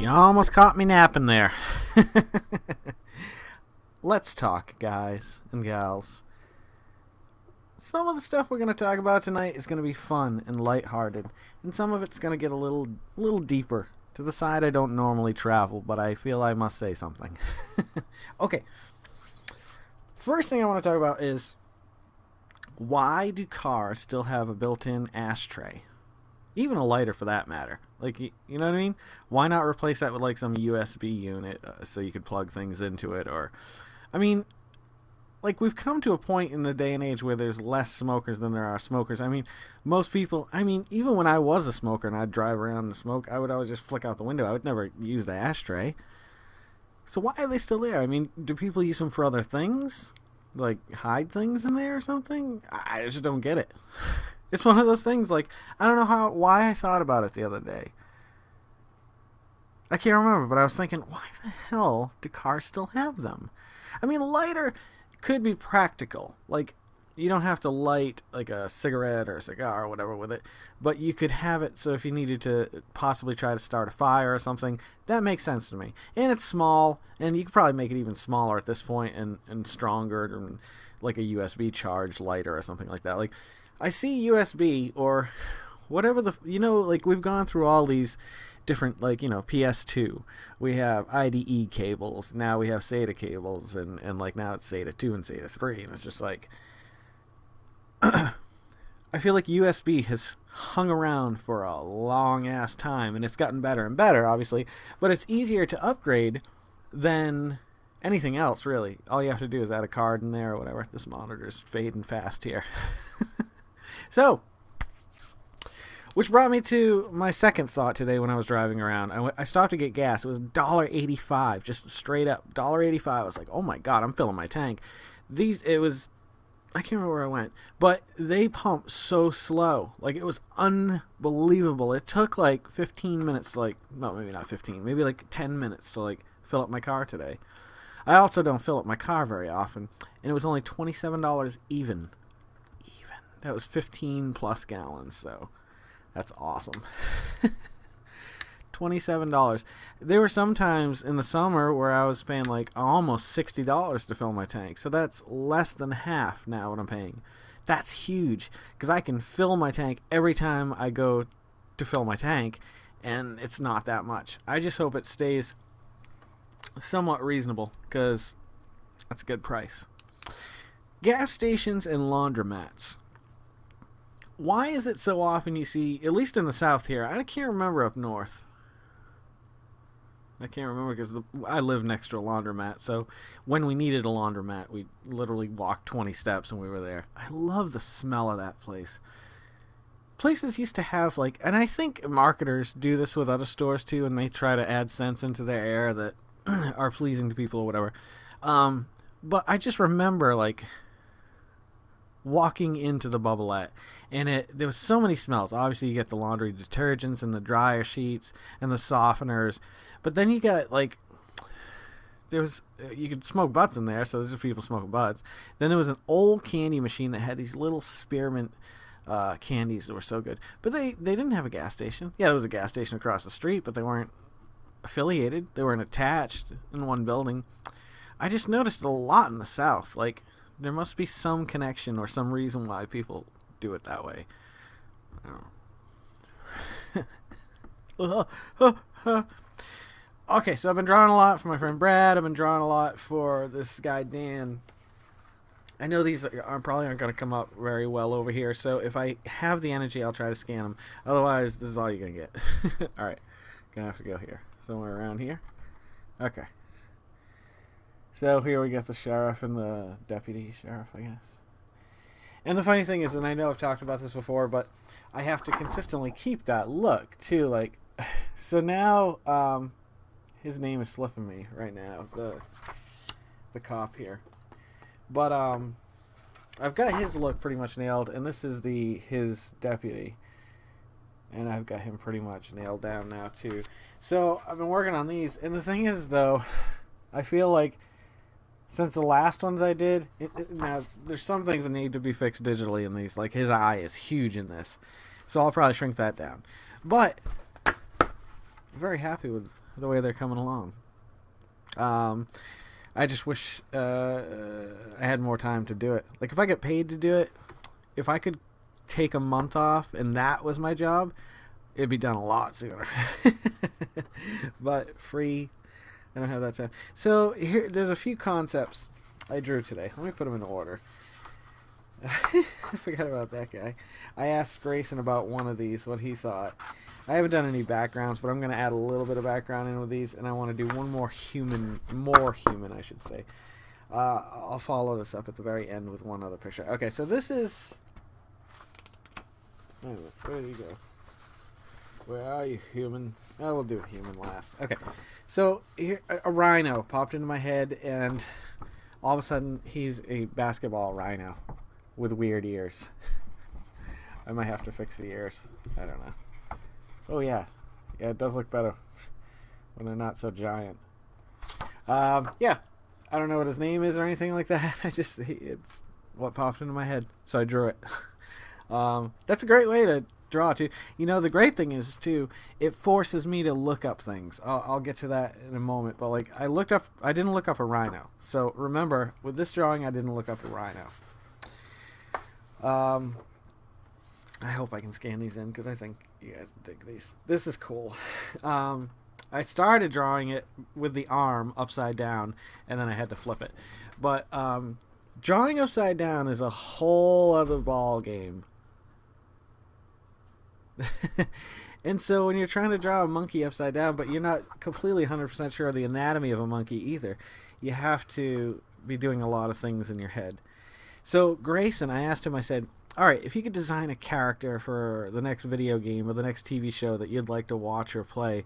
You almost caught me napping there. Let's talk, guys and gals. Some of the stuff we're going to talk about tonight is going to be fun and lighthearted, and some of it's going to get a little deeper, to the side I don't normally travel, but I feel I must say something. Okay. First thing I want to talk about is, why do cars still have a built-in ashtray? Even a lighter, for that matter. Like, you know what I mean? Why not replace that with like some USB unit so you could plug things into it? Or, I mean, like, we've come to a point in the day and age where there's less smokers than there are smokers. I mean, most people, even when I was a smoker and I'd drive around and smoke, I would always just flick out the window. I would never use the ashtray. So why are they still there? I mean, do people use them for other things? Like, hide things in there or something? I just don't get it. It's one of those things, like, I don't know why I thought about it the other day. I can't remember, but I was thinking, why the hell do cars still have them? I mean, a lighter could be practical. Like, you don't have to light, like, a cigarette or a cigar or whatever with it, but you could have it so if you needed to possibly try to start a fire or something, that makes sense to me. And it's small, and you could probably make it even smaller at this point and stronger, and like a USB charged lighter or something like that. Like, I see USB or whatever like, we've gone through all these different, like, PS2. We have IDE cables. Now we have SATA cables, and like, now it's SATA 2 and SATA 3, and it's just like, I feel like USB has hung around for a long ass time, and it's gotten better and better, obviously, but it's easier to upgrade than anything else, really. All you have to do is add a card in there or whatever. This monitor's fading fast here. So, which brought me to my second thought today when I was driving around. I stopped to get gas. It was $1.85, just straight up $1.85. I was like, oh my god, I'm filling my tank. I can't remember where I went, but they pump so slow. Like, it was unbelievable. It took like 15 minutes to, like, no, maybe not 15, maybe like 10 minutes to, like, fill up my car today. I also don't fill up my car very often, and it was only $27 even. That was 15 plus gallons, so that's awesome. $27. There were some times in the summer where I was paying like almost $60 to fill my tank, so that's less than half now what I'm paying. That's huge, because I can fill my tank every time I go to fill my tank, and it's not that much. I just hope it stays somewhat reasonable, because that's a good price. Gas stations and laundromats. Why is it so often you see, at least in the South here, I can't remember up north. I can't remember because I live next to a laundromat, so when we needed a laundromat, we literally walked 20 steps and we were there. I love the smell of that place. Places used to have, like, and I think marketers do this with other stores too, and they try to add scents into their air that are pleasing to people or whatever. But I just remember, like, walking into the Bubbleette, and there was so many smells. Obviously, you get the laundry detergents and the dryer sheets and the softeners, but then you got, like, you could smoke butts in there, so there's just people smoking butts. Then there was an old candy machine that had these little spearmint candies that were so good, but they didn't have a gas station. Yeah, there was a gas station across the street, but they weren't affiliated. They weren't attached in one building. I just noticed it a lot in the South. Like, there must be some connection or some reason why people do it that way. I don't know. Okay, so I've been drawing a lot for my friend Brad. I've been drawing a lot for this guy Dan. I know these probably aren't going to come up very well over here, so if I have the energy, I'll try to scan them. Otherwise, this is all you're going to get. Alright, going to have to go here. Somewhere around here. Okay. So here we got the sheriff and the deputy sheriff, I guess. And the funny thing is, and I know I've talked about this before, but I have to consistently keep that look, too. Like, so now, his name is slipping me right now, the cop here. But, I've got his look pretty much nailed, and this is his deputy. And I've got him pretty much nailed down now, too. So, I've been working on these, and the thing is, though, I feel like since the last ones I did, now there's some things that need to be fixed digitally in these. Like, his eye is huge in this, so I'll probably shrink that down. But very happy with the way they're coming along. I just wish I had more time to do it. Like, if I get paid to do it, if I could take a month off and that was my job, it'd be done a lot sooner. But free, I don't have that time. So here, there's a few concepts I drew today. Let me put them in order. I forgot about that guy. I asked Grayson about one of these, what he thought. I haven't done any backgrounds, but I'm going to add a little bit of background in with these, and I want to do one more human, I should say. I'll follow this up at the very end with one other picture. Okay, so this is... Wait a minute, where did he go? Where are you, human? Oh, we'll do human last. Okay, so here, a rhino popped into my head, and all of a sudden, he's a basketball rhino with weird ears. I might have to fix the ears. I don't know. Oh, yeah. Yeah, it does look better when they're not so giant. Yeah. I don't know what his name is or anything like that. It's what popped into my head, so I drew it. That's a great way to draw, too. You know, the great thing is, too, it forces me to look up things. I'll get to that in a moment. But, like, I didn't look up a rhino. So, remember, with this drawing, I didn't look up a rhino. I hope I can scan these in because I think you guys dig these. This is cool. I started drawing it with the arm upside down, and then I had to flip it. But drawing upside down is a whole other ball game. And so when you're trying to draw a monkey upside down, but you're not completely 100% sure of the anatomy of a monkey either, you have to be doing a lot of things in your head. So Grayson, I asked him, I said, all right, if you could design a character for the next video game or the next TV show that you'd like to watch or play,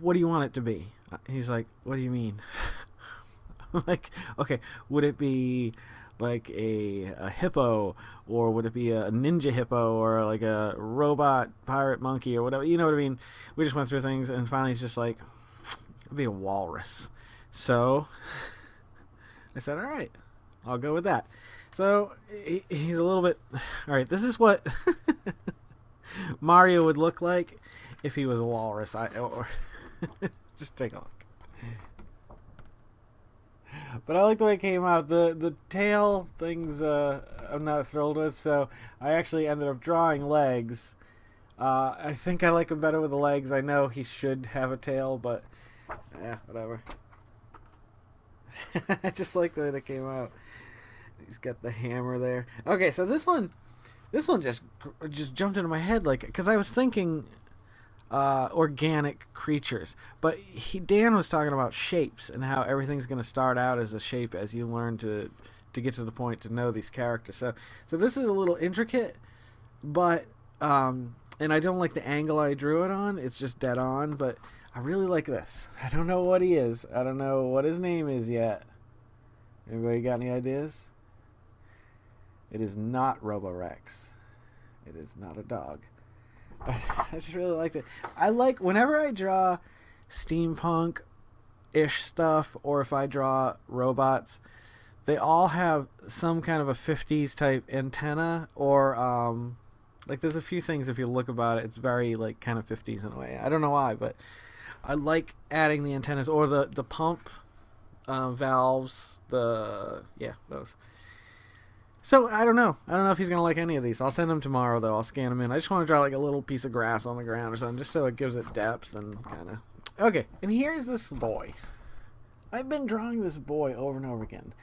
what do you want it to be? He's like, what do you mean? I'm like, okay, would it be like a hippo, or would it be a ninja hippo, or like a robot pirate monkey, or whatever? You know what I mean? We just went through things, and finally he's just like, it'd be a walrus. So I said, all right, I'll go with that. So he's a little bit... All right, this is what Mario would look like if he was a walrus. Just take a look. But I like the way it came out. The tail things I'm not thrilled with, so I actually ended up drawing legs. I think I like him better with the legs. I know he should have a tail, but yeah, whatever. I just like the way that came out. He's got the hammer there. Okay, so this one just jumped into my head, like, because I was thinking organic creatures, but Dan was talking about shapes and how everything's going to start out as a shape as you learn to get to the point to know these characters. So this is a little intricate, but and I don't like the angle I drew it on. It's just dead on, but I really like this. I don't know what he is. I don't know what his name is yet. Anybody got any ideas? It is not Roborex. It is not a dog. But I just really liked it. I like, whenever I draw steampunk-ish stuff, or if I draw robots, they all have some kind of a 50s type antenna, or like there's a few things, if you look about it, it's very like kind of 50s in a way. I don't know why, but I like adding the antennas, or the pump valves, those. So, I don't know. I don't know if he's going to like any of these. I'll send him tomorrow, though. I'll scan them in. I just want to draw like a little piece of grass on the ground or something, just so it gives it depth and kind of... Okay, and here's this boy. I've been drawing this boy over and over again,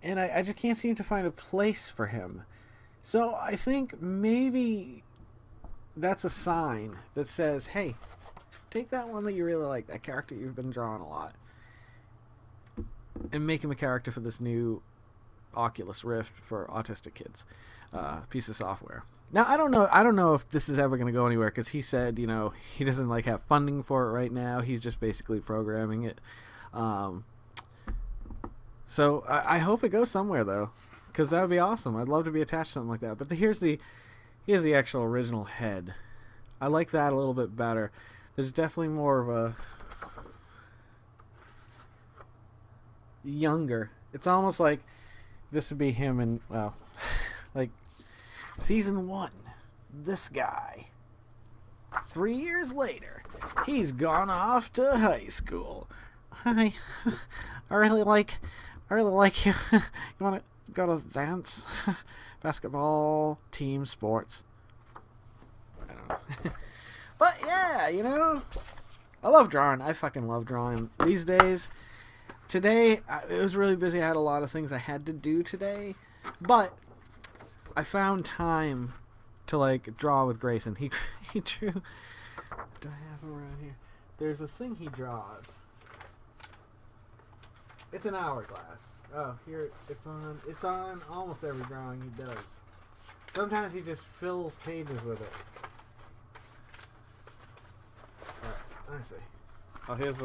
and I just can't seem to find a place for him. So, I think maybe that's a sign that says, hey, take that one that you really like, that character you've been drawing a lot, and make him a character for this new Oculus Rift for autistic kids piece of software. Now I don't know if this is ever going to go anywhere, because he said, you know, he doesn't like have funding for it right now. He's just basically programming it. So I hope it goes somewhere, though, because that would be awesome. I'd love to be attached to something like that. But here's the actual original head. I like that a little bit better. There's definitely more of a younger. It's almost like this would be him in, well, like season 1. This guy. 3 years later, he's gone off to high school. Hi, I really like you. You want to go to dance, basketball, team sports? I don't know. But yeah, I love drawing. I fucking love drawing these days. Today, it was really busy. I had a lot of things I had to do today, but I found time to draw with Grayson. He drew. Do I have him around here? There's a thing he draws. It's an hourglass. Oh, here it's on. It's on almost every drawing he does. Sometimes he just fills pages with it. All right, I see. Oh, here's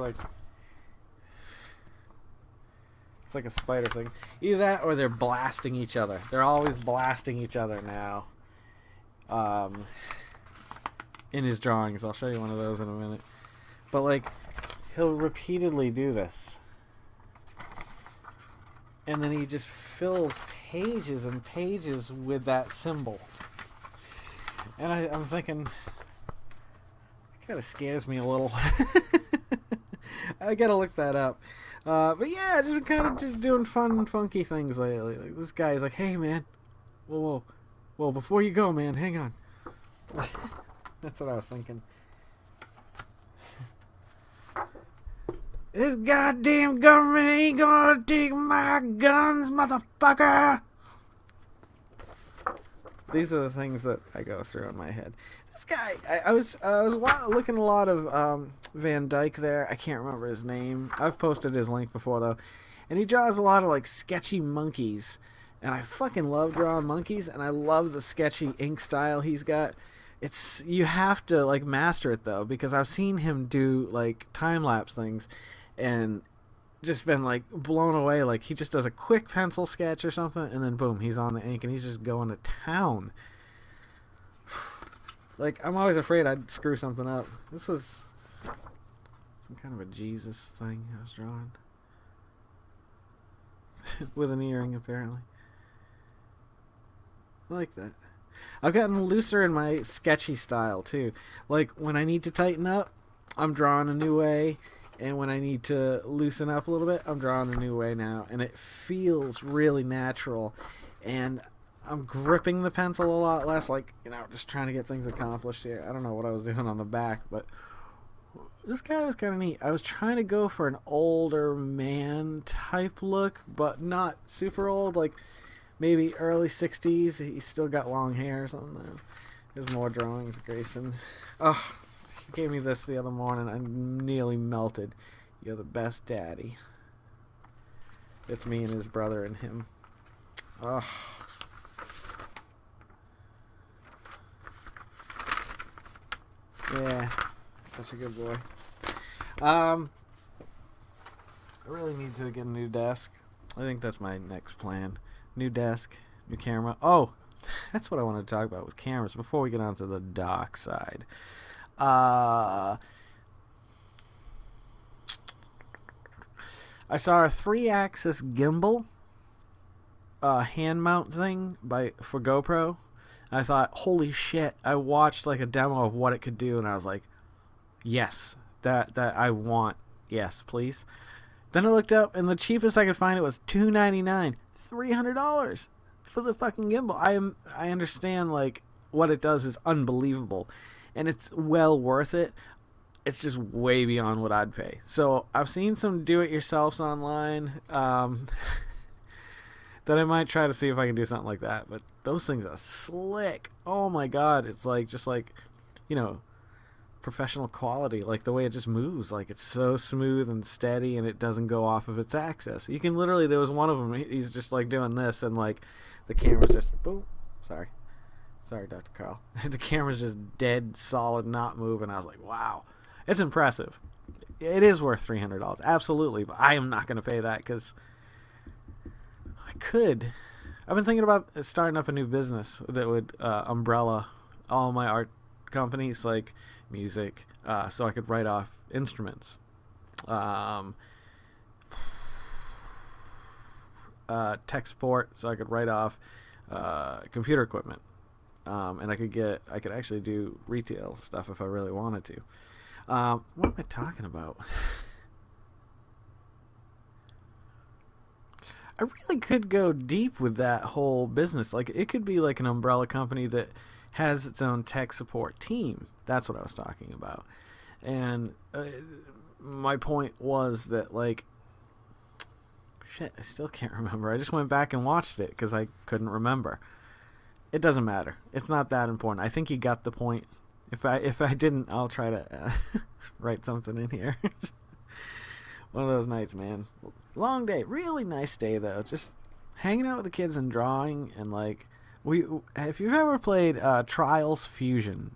it's like a spider thing. Either that or they're blasting each other. They're always blasting each other now. In his drawings. I'll show you one of those in a minute. But he'll repeatedly do this. And then he just fills pages and pages with that symbol. And I'm thinking, it kind of scares me a little. I gotta look that up. But yeah, just kind of just doing fun, funky things lately. This guy's like, hey man, whoa, before you go, man, hang on. That's what I was thinking. This goddamn government ain't gonna take my guns, motherfucker! These are the things that I go through in my head. This guy, I was looking a lot of Van Dyke there. I can't remember his name. I've posted his link before though, and he draws a lot of sketchy monkeys, and I fucking love drawing monkeys, and I love the sketchy ink style he's got. You have to master it though, because I've seen him do time lapse things, and just been blown away. He just does a quick pencil sketch or something, and then boom, he's on the ink, and he's just going to town. I'm always afraid I'd screw something up. This was some kind of a Jesus thing I was drawing. With an earring, apparently. I like that. I've gotten looser in my sketchy style, too. When I need to tighten up, I'm drawing a new way. And when I need to loosen up a little bit, I'm drawing a new way now. And it feels really natural. And I'm gripping the pencil a lot less, just trying to get things accomplished here. I don't know what I was doing on the back, but this guy was kind of neat. I was trying to go for an older man type look, but not super old, maybe early 60s. He's still got long hair or something. There's more drawings, Grayson. Oh, he gave me this the other morning. I nearly melted. You're the best daddy. It's me and his brother and him. Oh. Yeah, such a good boy. I really need to get a new desk. I think that's my next plan. New desk, new camera. Oh, that's what I wanted to talk about with cameras before we get on to the dark side. I saw a 3-axis gimbal hand mount thing for GoPro. I thought, holy shit, I watched a demo of what it could do, and I was like, yes, that I want. Yes, please. Then I looked up, and the cheapest I could find it was $299. $300 for the fucking gimbal. I understand, what it does is unbelievable, and it's well worth it. It's just way beyond what I'd pay. So I've seen some do-it-yourselfs online, that I might try to see if I can do something like that. But those things are slick. Oh my god, it's professional quality. The way it just moves, it's so smooth and steady, and it doesn't go off of its axis. You can literally, there was one of them, he's just doing this, and the camera's just boom. Sorry Dr. Carl. The camera's just dead solid, not moving. I was like, wow, it's impressive. It is worth $300, absolutely, but I am not going to pay that, because I've been thinking about starting up a new business that would umbrella all my art companies, music, so I could write off instruments, tech support, so I could write off computer equipment, and I could actually do retail stuff if I really wanted to. What am I talking about? I really could go deep with that whole business. Like, it could be like an umbrella company that has its own tech support team. That's what I was talking about. And my point was that, like, shit, I still can't remember. I just went back and watched it because I couldn't remember. It doesn't matter. It's not that important. I think you got the point. If I didn't, I'll try to write something in here. One of those nights, man. Long day. Really nice day, though. Just hanging out with the kids and drawing. And, like, if you've ever played Trials Fusion,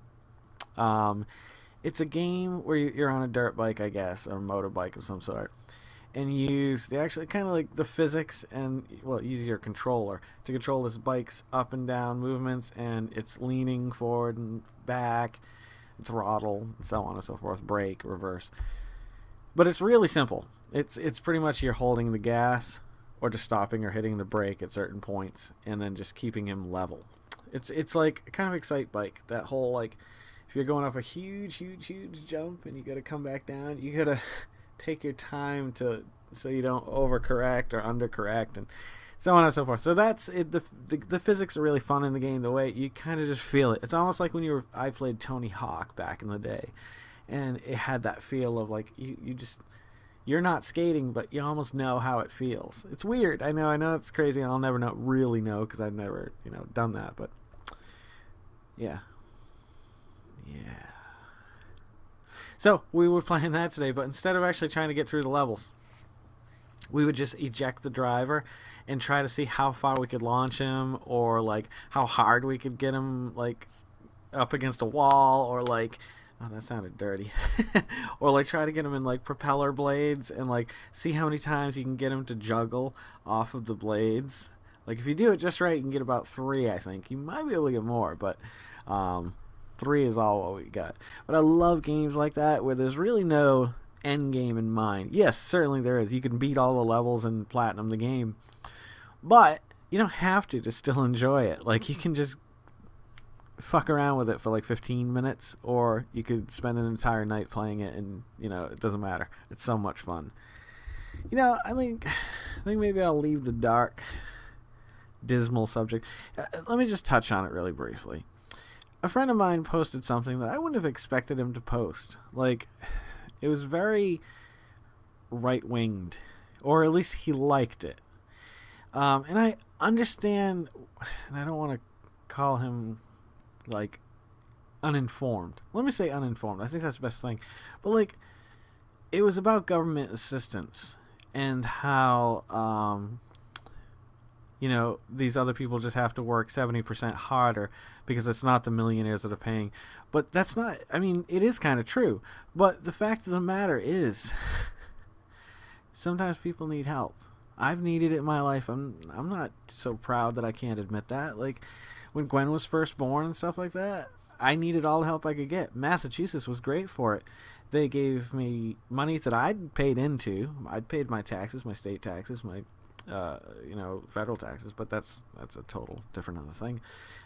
it's a game where you're on a dirt bike, I guess, or a motorbike of some sort. And you use kind of like the physics and, well, use your controller to control this bike's up and down movements. And it's leaning forward and back, throttle, and so on and so forth, brake, reverse. But it's really simple. It's pretty much you're holding the gas or just stopping or hitting the brake at certain points and then just keeping him level. It's like kind of Excite Bike. That whole, like, if you're going off a huge jump and you got to come back down, you got to take your time so you don't overcorrect or undercorrect and so on and so forth. So that's it. The physics are really fun in the game. The way you kind of just feel it. It's almost like when I played Tony Hawk back in the day. And it had that feel of, like, you're not skating, but you almost know how it feels. It's weird. I know it's crazy, and I'll never really know because I've never, done that. But yeah. So we were playing that today, but instead of actually trying to get through the levels, we would just eject the driver and try to see how far we could launch him, or, like, how hard we could get him, like, up against a wall, or, like, oh, that sounded dirty. Or, like, try to get him in, like, propeller blades and, like, see how many times you can get him to juggle off of the blades. Like, if you do it just right, you can get about 3, I think. You might be able to get more, but 3 is all what we got. But I love games like that where there's really no end game in mind. Yes, certainly there is. You can beat all the levels and platinum the game. But you don't have to still enjoy it. Like, you can just fuck around with it for like 15 minutes, or you could spend an entire night playing it, and it doesn't matter. It's so much fun. I think maybe I'll leave the dark, dismal subject. Let me just touch on it really briefly. A friend of mine posted something that I wouldn't have expected him to post. Like, it was very right-winged, or at least he liked it. And I understand, and I don't want to call him, like, uninformed. Let me say uninformed. I think that's the best thing. But, like, it was about government assistance and how, these other people just have to work 70% harder because it's not the millionaires that are paying. But that's not, it is kind of true. But the fact of the matter is, sometimes people need help. I've needed it in my life. I'm not so proud that I can't admit that. Like, when Gwen was first born and stuff like that, I needed all the help I could get. Massachusetts was great for it. They gave me money that I'd paid into. I'd paid my taxes, my state taxes, my federal taxes, but that's a total different other thing.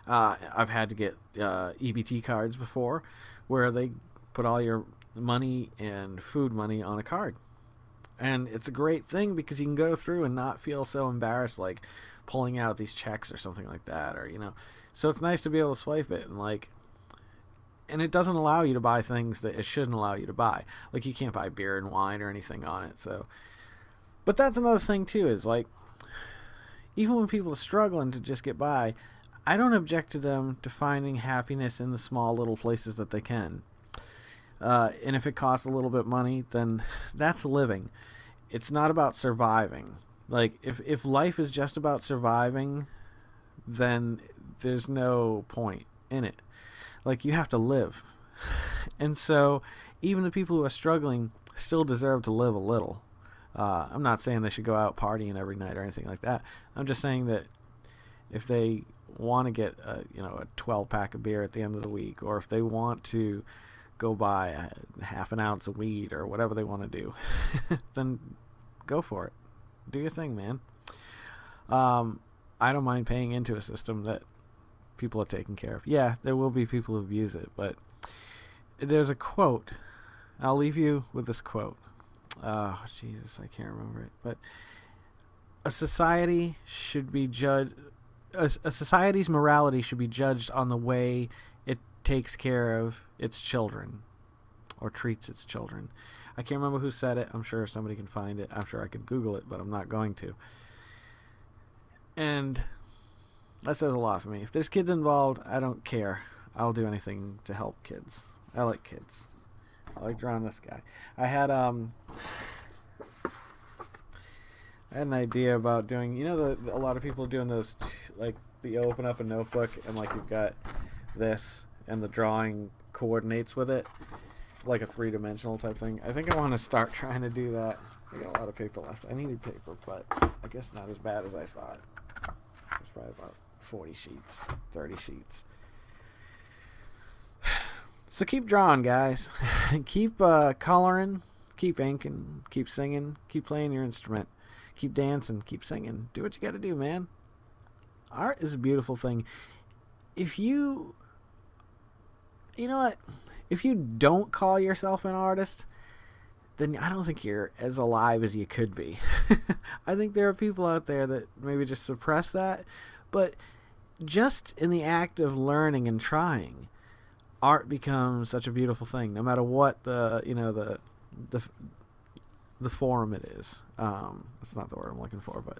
I've had to get EBT cards before, where they put all your money and food money on a card. And it's a great thing because you can go through and not feel so embarrassed, like pulling out these checks or something like that, or so it's nice to be able to swipe it, and it doesn't allow you to buy things that it shouldn't allow you to buy. Like, you can't buy beer and wine or anything on it. So, but that's another thing too, is, like, even when people are struggling to just get by, I don't object to them to finding happiness in the small little places that they can. And if it costs a little bit of money, then that's living. It's not about surviving. Like, if life is just about surviving, then there's no point in it. Like, you have to live. And so even the people who are struggling still deserve to live a little. I'm not saying they should go out partying every night or anything like that. I'm just saying that if they want to get a 12-pack of beer at the end of the week, or if they want to go buy a half an ounce of weed or whatever they want to do, then go for it. Do your thing, man. I don't mind paying into a system that people are taken care of. Yeah, there will be people who abuse it, but there's a quote. I'll leave you with this quote. Oh, Jesus, I can't remember it. But a society should be judged. A society's morality should be judged on the way it takes care of its children, or treats its children. I can't remember who said it. I'm sure somebody can find it. I'm sure I could Google it, but I'm not going to. And that says a lot for me. If there's kids involved, I don't care. I'll do anything to help kids. I like kids. I like drawing this guy. I had an idea about doing, a lot of people are doing those, like, you open up a notebook and, like, you've got this and the drawing coordinates with it, like a three-dimensional type thing. I think I want to start trying to do that. I got a lot of paper left. I needed paper, but I guess not as bad as I thought. It's probably about 40 sheets, 30 sheets. So keep drawing, guys. Keep coloring, keep inking, keep singing, keep playing your instrument, keep dancing, keep singing. Do what you got to do, man. Art is a beautiful thing. If you know what? If you don't call yourself an artist, then I don't think you're as alive as you could be. I think there are people out there that maybe just suppress that, but just in the act of learning and trying, art becomes such a beautiful thing, no matter what the form it is. That's not the word I'm looking for, but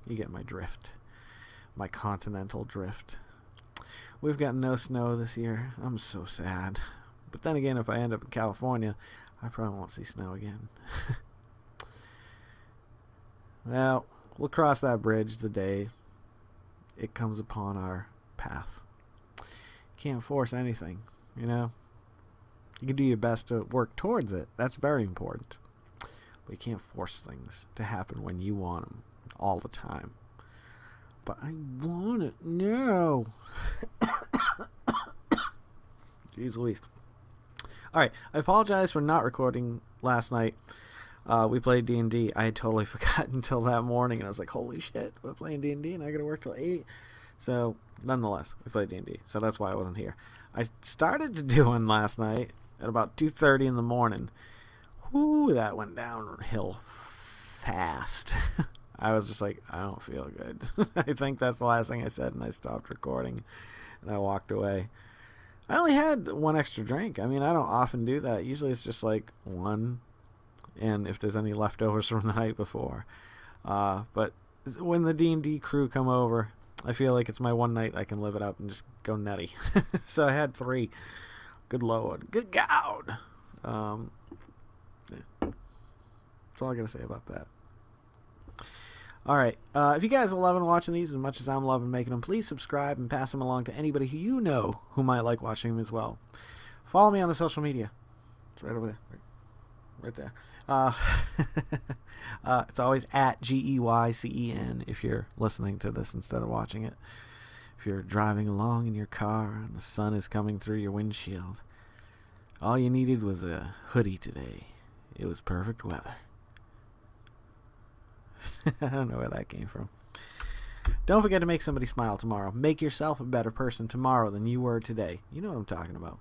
you get my drift, my continental drift. We've got no snow this year. I'm so sad. But then again, if I end up in California, I probably won't see snow again. Well, we'll cross that bridge the day it comes upon our path. Can't force anything, You can do your best to work towards it. That's very important. But you can't force things to happen when you want them all the time. But I want it now. Jeez Louise. Alright, I apologize for not recording last night. We played D&D. I had totally forgotten until that morning, and I was like, holy shit, we're playing D&D, and I gotta work till 8. So, nonetheless, we played D&D, so that's why I wasn't here. I started to do one last night at about 2:30 in the morning. Whoo, that went downhill fast. I was just like, I don't feel good. I think that's the last thing I said, and I stopped recording, and I walked away. I only had one extra drink. I mean, I don't often do that. Usually it's just like one, and if there's any leftovers from the night before. But when the D&D crew come over, I feel like it's my one night I can live it up and just go nutty. So I had 3. Good Lord. Good God. Yeah. That's all I got to say about that. All right. If you guys are loving watching these as much as I'm loving making them, please subscribe and pass them along to anybody who you know who might like watching them as well. Follow me on the social media. It's right over there. Right there. It's always at GEYCEN if you're listening to this instead of watching it. If you're driving along in your car and the sun is coming through your windshield, all you needed was a hoodie today. It was perfect weather. I don't know where that came from. Don't forget to make somebody smile tomorrow. Make yourself a better person tomorrow than you were today. You know what I'm talking about.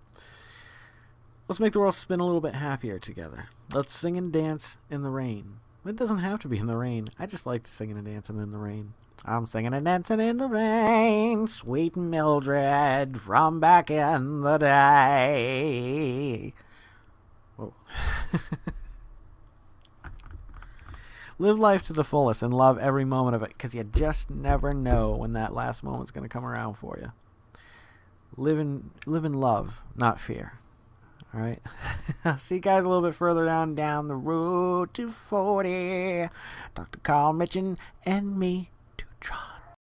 Let's make the world spin a little bit happier together. Let's sing and dance in the rain. It doesn't have to be in the rain. I just like singing and dancing in the rain. I'm singing and dancing in the rain, sweet Mildred from back in the day. Whoa. Live life to the fullest and love every moment of it, because you just never know when that last moment's going to come around for you. Live in love, not fear. All right? I'll see you guys a little bit further down the road to 40. Dr. Carl Mitchin and me to try.